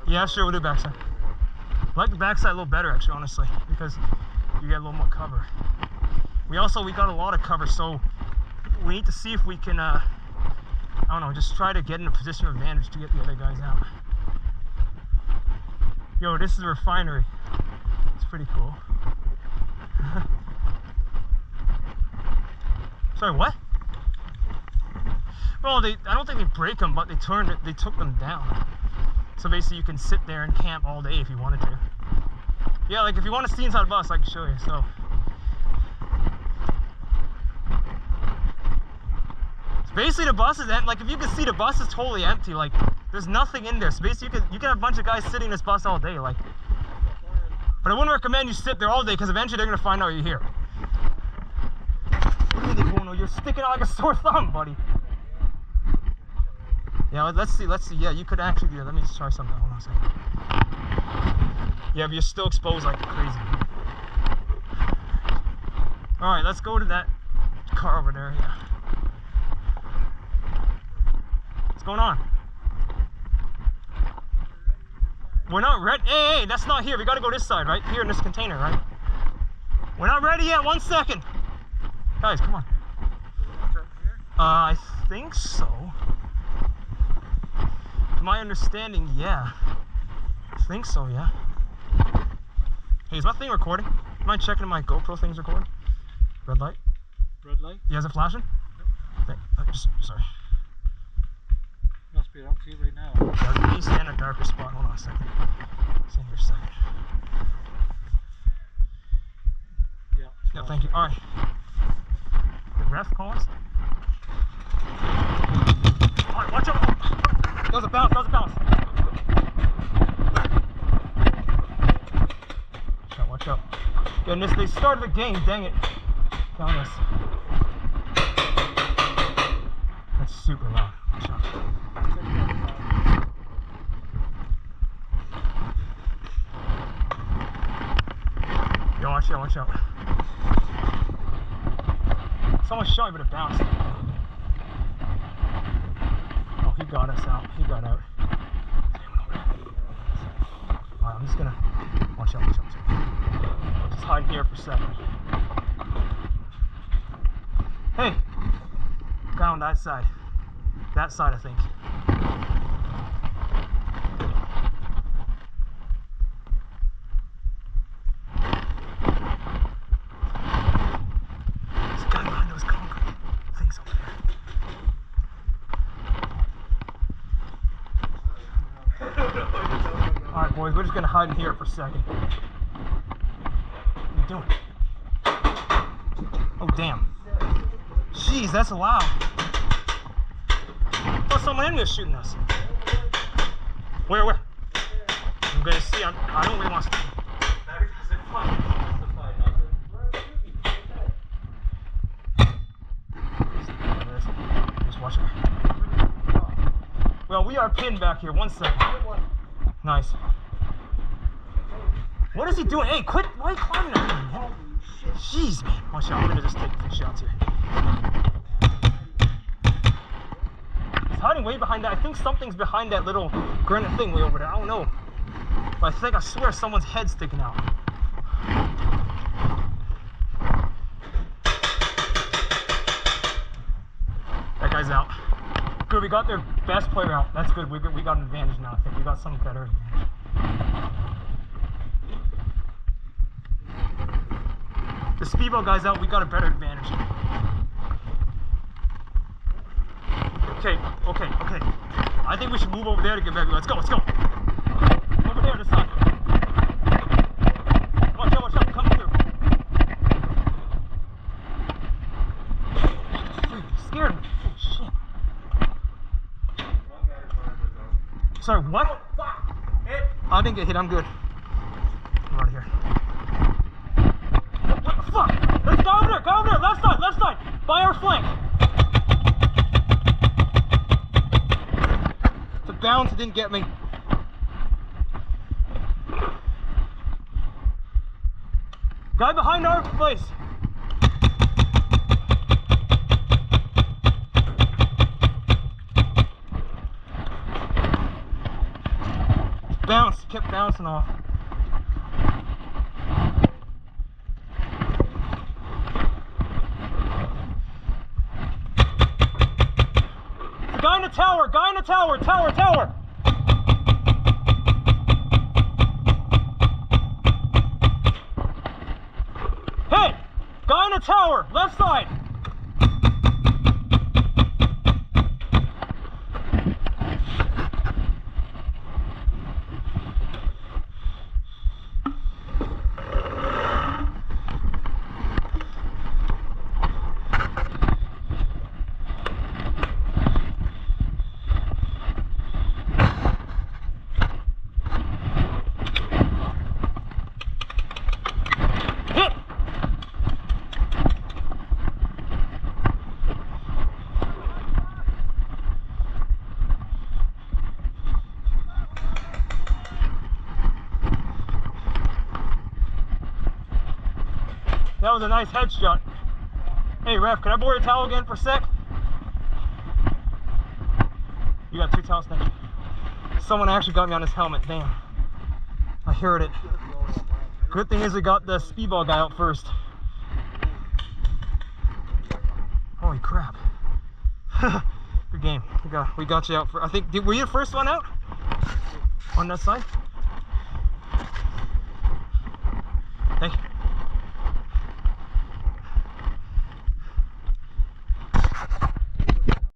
Yeah, sure, we'll do backside. I like the backside a little better, actually, honestly, because you get a little more cover. We got a lot of cover, so we need to see if we can, I don't know, just try to get in a position of advantage to get the other guys out. Yo, this is a refinery. It's pretty cool. Sorry, what? Well, I don't think they break them, but they took them down. So basically you can sit there and camp all day if you wanted to. Yeah, like if you want to see inside a bus, I can show you, so. So basically the bus is empty. Like if you can see, the bus is totally empty. Like there's nothing in there. So basically you can have a bunch of guys sitting in this bus all day. Like, but I wouldn't recommend you sit there all day because eventually they're gonna find out you're here. What do you mean, you're sticking out like a sore thumb, buddy. Yeah, let's see. Yeah, you could actually do it. Let me just try something. Hold on a second. Yeah, but you're still exposed like crazy. All right, let's go to that car over there. Yeah. What's going on? We're not ready. Hey, that's not here. We gotta go this side, right? Here in this container, right? We're not ready yet. 1 second. Guys, come on. I think so. To my understanding, yeah. I think so, yeah. Hey, is my thing recording? You mind checking if my GoPro thing's recording? Red light? Red light? Yeah, is it flashing? Yep. Sorry. Must be up to you right now. Can you stand in a darker spot? Hold on a second. Stand here a second. Yeah. Yeah, thank you. Alright. The ref calls. Alright, watch out! That was a bounce, Watch out. Goodness, they started the game, dang it. Down this. That's super loud. Watch out. Yo, watch out. Someone shot me, but it bounced. Oh, he got us out. He got out. Alright, I'm just gonna watch out. I'll just hide here for a second. Hey, guy on that side. That side, I think. There's a guy behind those concrete things over there. Alright, boys, we're just gonna hide in here for a second. What are you doing? Oh, damn. Jeez, that's loud. Oh, someone in there shooting us. Where? I'm gonna see. I don't really want to see. Just watch it. Well, we are pinned back here. 1 second. Nice. What is he doing? Hey, quit! Why are you climbing up here, man? Jeez, man. Watch out. I'm gonna just take a few shots here. He's hiding way behind that. I think something's behind that little granite thing way over there. I don't know. But I swear someone's head's sticking out. That guy's out. Good, we got their best player out. That's good. We got an advantage now. I think we got some better advantage. The speedball guy's out. We got a better advantage. Okay. I think we should move over there to get back. Let's go. Over there, this side. Watch out. Come through. Scared me. Oh, shit. Sorry, what? I didn't get hit. I'm good. I'm out of here. What the fuck? Let's go over there. Left side. By our flank. The bounce didn't get me. Guy behind our place. Bounce. just kept bouncing off. The guy in the tower, tower. Hit! Guy in the tower, left side. That was a nice headshot. Hey ref, can I borrow your towel again for a sec? You got 2 towels, thank you. Someone actually got me on his helmet, damn. I heard it. Good thing is we got the speedball guy out first. Holy crap. Good game. We got you out for, I think, were you the first one out? On that side?